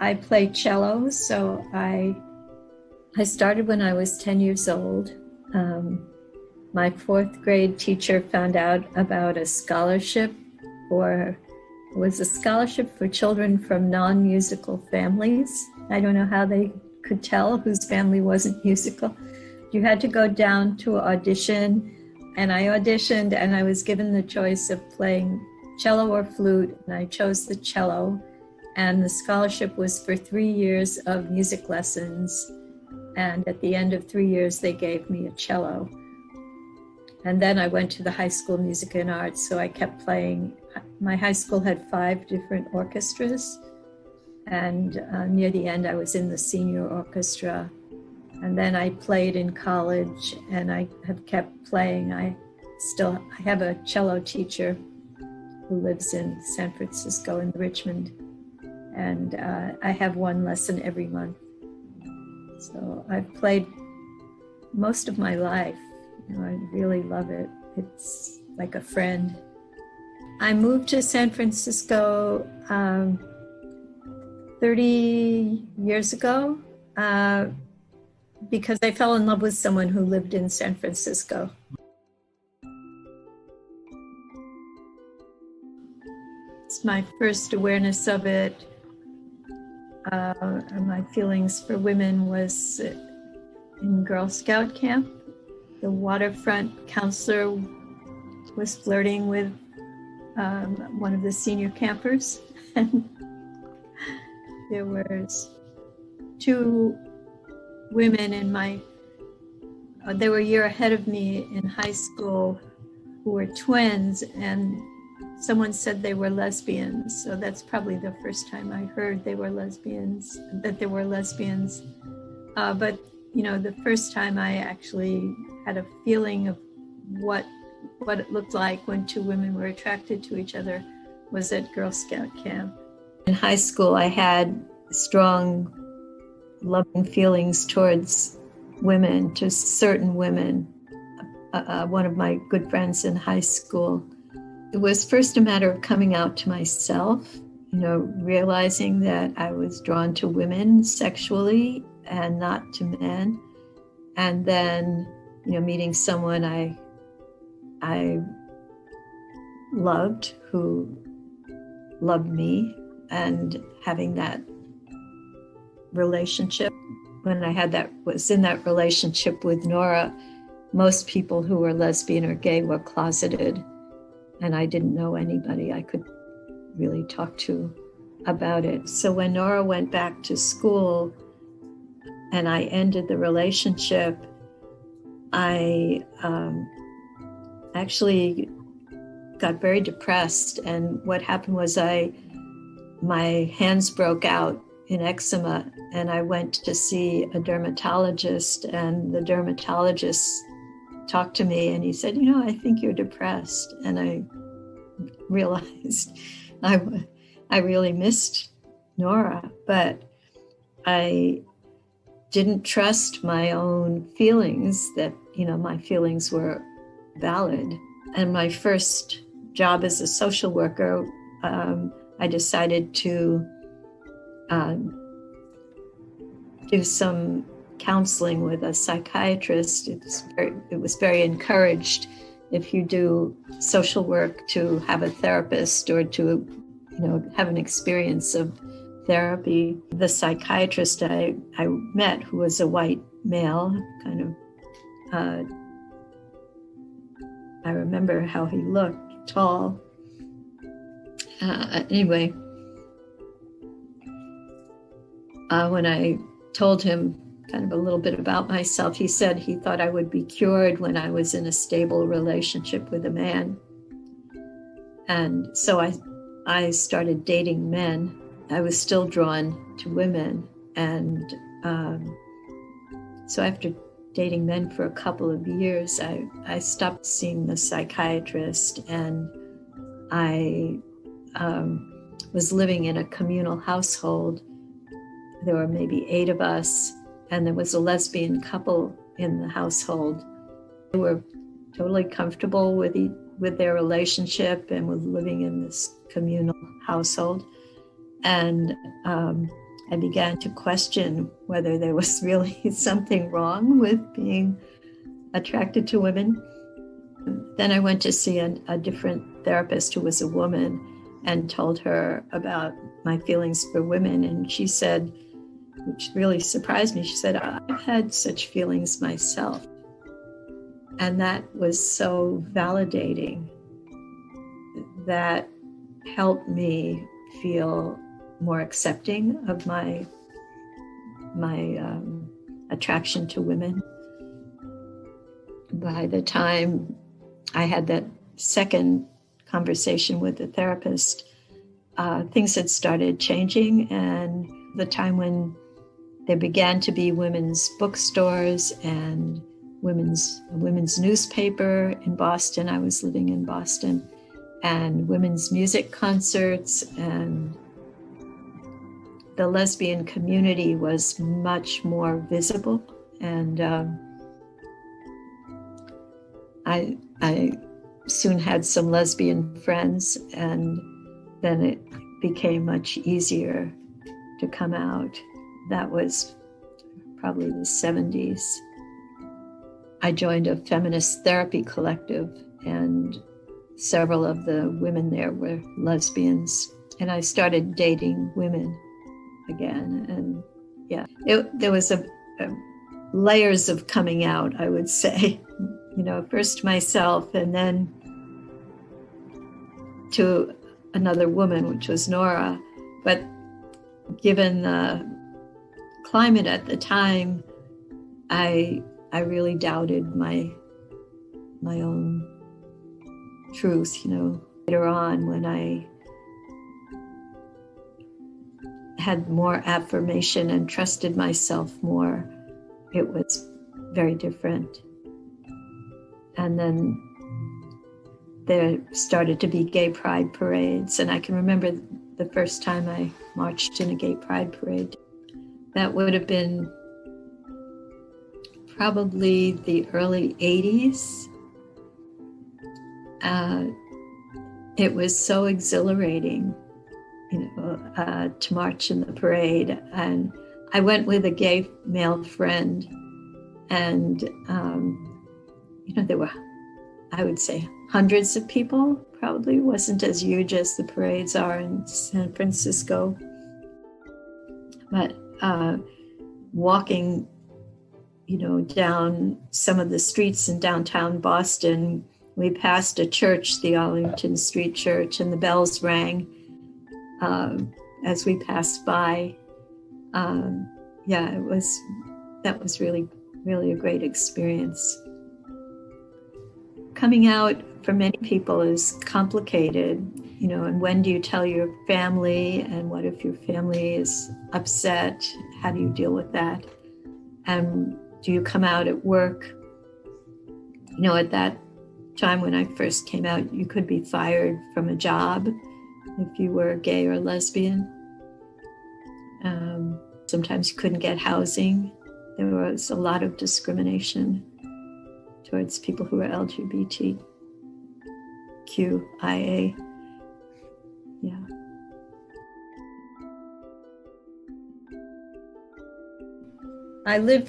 I play cello, so I started when I was 10 years old. My fourth grade teacher found out about a scholarship for children from non-musical families. I don't know how they could tell whose family wasn't musical. You had to go down to audition, and I auditioned, and I was given the choice of playing cello or flute, and I chose the cello. And the scholarship was for 3 years of music lessons. And at the end of 3 years, they gave me a cello. And then I went to the High School Music and Arts, so I kept playing. My high school had 5 different orchestras. And near the end, I was in the senior orchestra. And then I played in college, and I have kept playing. I have a cello teacher who lives in San Francisco in Richmond. And I have one lesson every month. So I've played most of my life. I really love it. It's like a friend. I moved to San Francisco 30 years ago because I fell in love with someone who lived in San Francisco. It's my first awareness of it. My feelings for women was in Girl Scout camp. The waterfront counselor was flirting with one of the senior campers. And there was 2 women they were a year ahead of me in high school, who were twins, and someone said they were lesbians. So that's probably the first time I heard that there were lesbians. But, the first time I actually had a feeling of what it looked like when 2 women were attracted to each other was at Girl Scout camp. In high school, I had strong, loving feelings towards women, to certain women. One of my good friends in high school. It was first a matter of coming out to myself, realizing that I was drawn to women sexually and not to men. And then, meeting someone I loved, who loved me, and having that relationship. When I was in that relationship with Nora, most people who were lesbian or gay were closeted. And I didn't know anybody I could really talk to about it. So when Nora went back to school and I ended the relationship, I actually got very depressed. And what happened was my hands broke out in eczema, and I went to see a dermatologist, and the dermatologist talked to me, and he said, I think you're depressed. And I realized I really missed Nora, but I didn't trust my own feelings, that, my feelings were valid. And my first job as a social worker, I decided to do some counseling with a psychiatrist. It was very encouraged, if you do social work, to have a therapist or to, have an experience of therapy. The psychiatrist I met, who was a white male, kind of, I remember how he looked, tall. Anyway, when I told him kind of a little bit about myself, he said he thought I would be cured when I was in a stable relationship with a man. And so I started dating men. I was still drawn to women. And so after dating men for a couple of years, I stopped seeing the psychiatrist, and I was living in a communal household. There were maybe 8 of us, and there was a lesbian couple in the household. They were totally comfortable with their relationship and with living in this communal household. And I began to question whether there was really something wrong with being attracted to women. Then I went to see a different therapist who was a woman and told her about my feelings for women. And she said, which really surprised me, she said, I've had such feelings myself. And that was so validating. That helped me feel more accepting of my attraction to women. By the time I had that second conversation with the therapist, things had started changing, and the time when there began to be women's bookstores and a women's newspaper in Boston. I was living in Boston, and women's music concerts, and the lesbian community was much more visible. And I soon had some lesbian friends, and then it became much easier to come out. That was probably the 70s. I joined a feminist therapy collective, and several of the women there were lesbians, and I started dating women again. And yeah, there was a layers of coming out, I would say. First myself, and then to another woman, which was Nora. But given the climate at the time, I really doubted my own truth. Later on, when I had more affirmation and trusted myself more, it was very different. And then there started to be gay pride parades. And I can remember the first time I marched in a gay pride parade. That would have been probably the early 80s. It was so exhilarating, to march in the parade. And I went with a gay male friend, and there were, I would say, hundreds of people. Probably wasn't as huge as the parades are in San Francisco. But walking, down some of the streets in downtown Boston, we passed a church, the Arlington Street Church, and the bells rang as we passed by. That was really, really a great experience. Coming out for many people is complicated, and when do you tell your family, and what if your family is upset? How do you deal with that? And do you come out at work? At that time when I first came out, you could be fired from a job if you were gay or lesbian. Sometimes you couldn't get housing. There was a lot of discrimination towards people who were LGBTQIA. Yeah.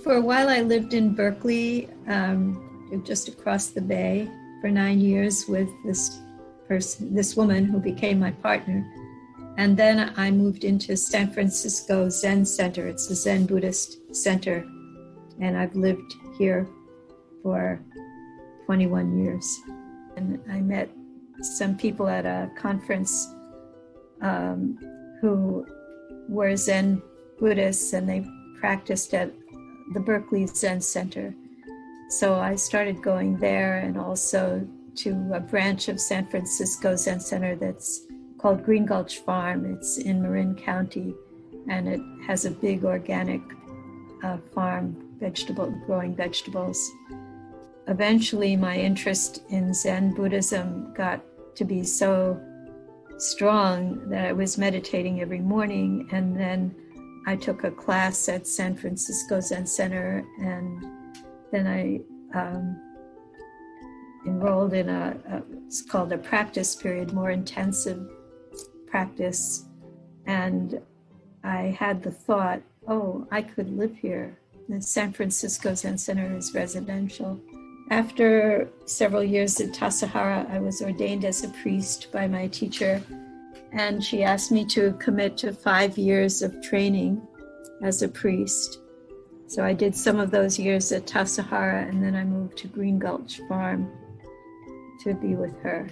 For a while I lived in Berkeley, just across the bay for 9 years with this woman who became my partner. And then I moved into San Francisco Zen Center. It's a Zen Buddhist center. And I've lived here for 21 years. And I met some people at a conference who were Zen Buddhists, and they practiced at the Berkeley Zen Center. So I started going there, and also to a branch of San Francisco Zen Center that's called Green Gulch Farm. It's in Marin County, and it has a big organic farm, growing vegetables. Eventually, my interest in Zen Buddhism got to be so strong that I was meditating every morning, and then I took a class at San Francisco Zen Center, and then I enrolled in it's called a practice period, more intensive practice, and I had the thought, oh, I could live here. The San Francisco Zen Center is residential. After several years at Tassajara, I was ordained as a priest by my teacher, and she asked me to commit to 5 years of training as a priest. So I did some of those years at Tassajara, and then I moved to Green Gulch Farm to be with her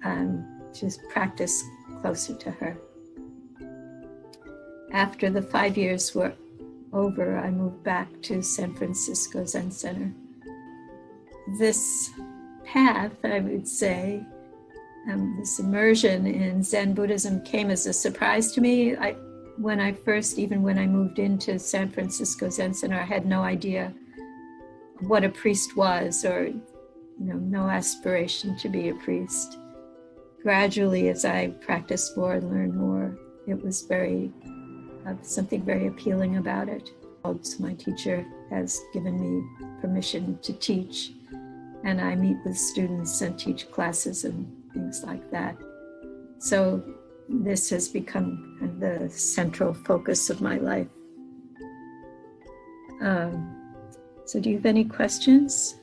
and just practice closer to her. After the 5 years were over, I moved back to San Francisco Zen Center. This path, I would say, this immersion in Zen Buddhism came as a surprise to me. When I moved into San Francisco Zen Center, I had no idea what a priest was, or no aspiration to be a priest. Gradually, as I practiced more and learned more, it was something very appealing about it. So my teacher has given me permission to teach, and I meet with students and teach classes and things like that. So this has become kind of the central focus of my life. So do you have any questions?